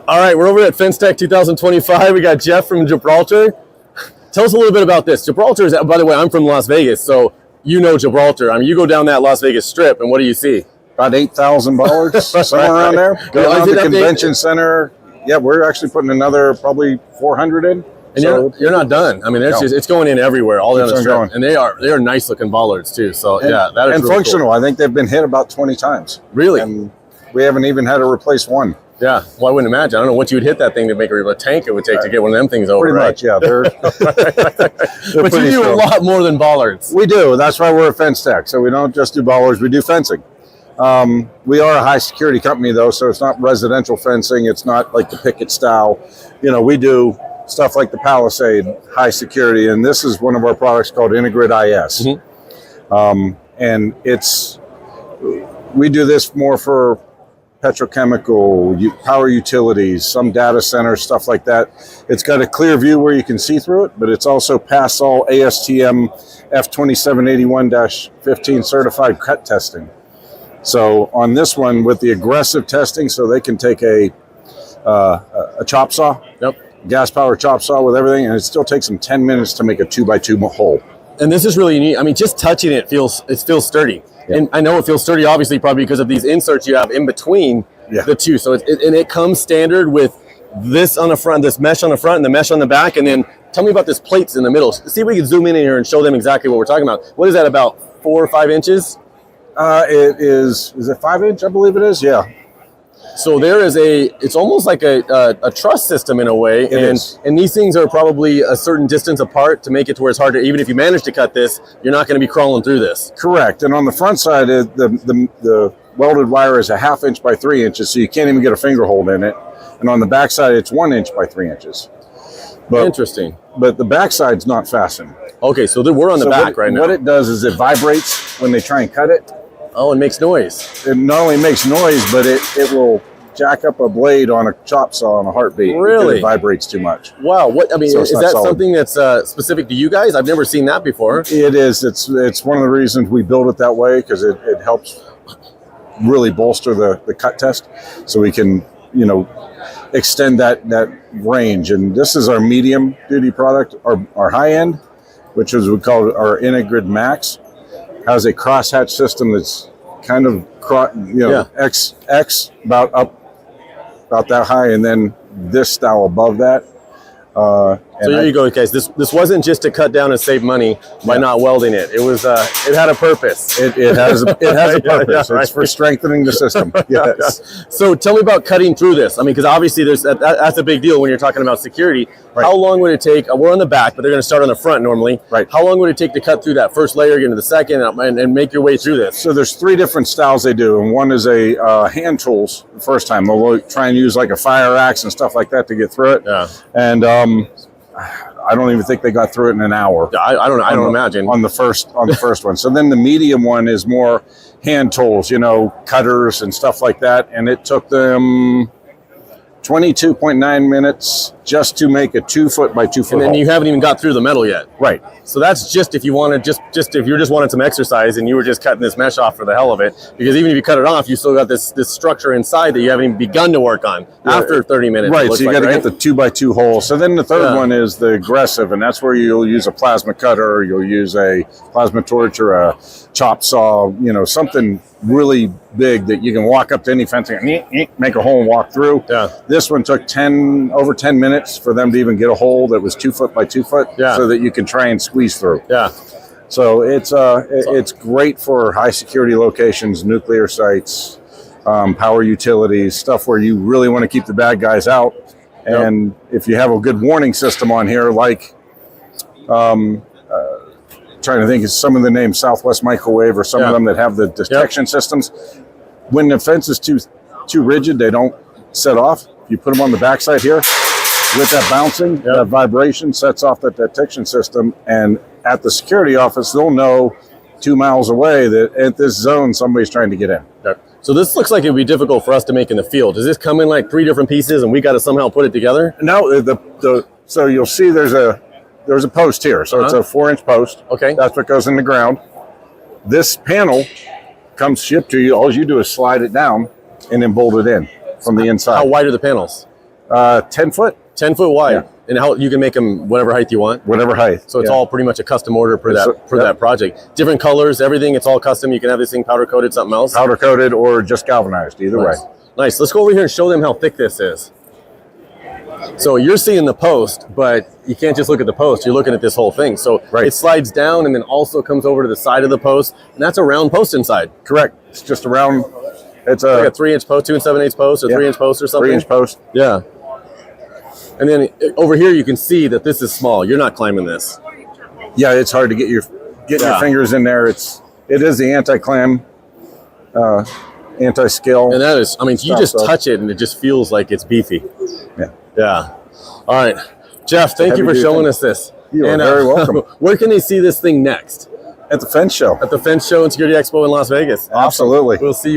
All right, we're over at Fence Tech 2025. We got Jeff from Gibraltar. Tell us a little bit about this. Gibraltar is, by the way, I'm from Las Vegas, so you know Gibraltar. I mean, you go down that Las Vegas Strip, and what do you see? About 8,000 bollards, somewhere around there. Go around the convention center. Yeah, we're actually putting another probably 400 in. And so, you're not done. I mean, it's going in everywhere, all down the strip. Going. And they are nice looking bollards too. So yeah, that is and really functional. cool. I think they've been hit about 20 times. Really? And we haven't even had to replace one. Yeah, well, I wouldn't imagine. I don't know what you would hit that thing to make a tank it would take to get one of them things over. Pretty much, yeah. They're but you do a lot more than bollards. We do. That's why we're a Fence Tech. So we don't just do bollards, we do fencing. We are a high security company though, so it's not residential fencing. It's not like the picket style. You know, we do stuff like the Palisade, high security, and this is one of our products called Integrid IS. Mm-hmm. And we do this more for petrochemical, power utilities, some data centers, stuff like that. It's got a clear view where you can see through it, but it's also passed all ASTM F2781-15 certified cut testing. So on this one, with the aggressive testing, so they can take a chop saw, gas power chop saw with everything, and it still takes them 10 minutes to make a 2x2 hole. And this is really neat. I mean, just touching it feels sturdy. Yep. And I know it feels sturdy, obviously, probably because of these inserts you have in between the two. So it comes standard with this on the front, this mesh on the front, and the mesh on the back. And then tell me about this plates in the middle. See if we can zoom in here and show them exactly what we're talking about. What is that, about 4 or 5 inches? It is it 5 inch? I believe it is. Yeah. So there is it's almost like a truss system in a way, and these things are probably a certain distance apart to make it to where it's hard to, even if you manage to cut this, you're not going to be crawling through this. Correct. And on the front side, the welded wire is a 1/2 inch by 3 inches, so you can't even get a finger hold in it. And on the back side, it's 1 inch by 3 inches. But, interesting. But the back side's not fastened. Okay, so we're on the back right now. What it does is it vibrates when they try and cut it. Oh, it makes noise. It not only makes noise, but it will jack up a blade on a chop saw on a heartbeat. Really? It vibrates too much. Wow. What I mean, so is that something that's specific to you guys? I've never seen that before. It is. It's one of the reasons we build it that way, because it helps really bolster the cut test, so we can, extend that range. And this is our medium duty product. Our high end, which is we call our Integrid Max, has a crosshatch system that's kind of X about that high, and then this style above that. So there you go, guys. This wasn't just to cut down and save money by not welding it. It was it had a purpose. It has a purpose. It's for strengthening the system. Yes. So tell me about cutting through this. I mean, because obviously that's a big deal when you're talking about security. Right. How long would it take? We're on the back, but they're going to start on the front normally. Right. How long would it take to cut through that first layer, get into the second, and make your way through this? So there's 3 different styles they do, and one is a hand tools the first time. They'll try and use like a fire axe and stuff like that to get through it. Yeah. And I don't even think they got through it in an hour. I don't imagine on the first one. So then the medium one is more hand tools, cutters and stuff like that, and it took them 22.9 minutes just to make a 2 foot by 2 foot. And then hole. You haven't even got through the metal yet. Right. So that's just if you wanted just if you're just wanting some exercise and you were just cutting this mesh off for the hell of it, because even if you cut it off, you still got this structure inside that you haven't even begun to work on after 30 minutes. Right. So you got to get the 2x2 hole. So then the third one is the aggressive, and that's where you'll use a plasma cutter, you'll use a plasma torch or a chop saw, something really big that you can walk up to any fence and make a hole and walk through. Yeah. This one took over 10 minutes for them to even get a hole that was 2 foot by 2 foot, so that you can try and squeeze through. Yeah. So it's great for high security locations, nuclear sites, power utilities, stuff where you really want to keep the bad guys out. And if you have a good warning system on here, like trying to think of some of the names, Southwest Microwave or some of them that have the detection systems. When the fence is too rigid, they don't set off. You put them on the backside here with that bouncing, that vibration sets off that detection system. And at the security office, they'll know 2 miles away that at this zone, somebody's trying to get in. So this looks like it would be difficult for us to make in the field. Does this come in like 3 different pieces and we got to somehow put it together? No, so you'll see there's a post here. So it's a 4-inch post. Okay. That's what goes in the ground. This panel comes shipped to you. All you do is slide it down and then bolt it in from the inside. How wide are the panels? 10 foot. 10 foot wide. Yeah. And how you can make them whatever height you want. Whatever height. So it's all pretty much a custom order for that project. Different colors, everything. It's all custom. You can have this thing powder coated, something else. Powder coated or just galvanized. Either way. Nice. Let's go over here and show them how thick this is. So you're seeing the post, but you can't just look at the post. You're looking at this whole thing. So it slides down and then also comes over to the side of the post, and that's a round post inside. Correct. It's just a round. It's like a 3-inch post, 2 7/8 post, or 3-inch post or something. 3-inch post. Yeah. And then over here, you can see that this is small. You're not climbing this. Yeah, it's hard to get your fingers in there. It is the anti-clam, anti-skill. And that is, I mean, you just touch it and it just feels like it's beefy. Yeah. Yeah. All right, Jeff. Thank you for showing us this. You are very welcome. Where can they see this thing next? At the Fence Show. At the Fence Show and Security Expo in Las Vegas. Absolutely. We'll see you.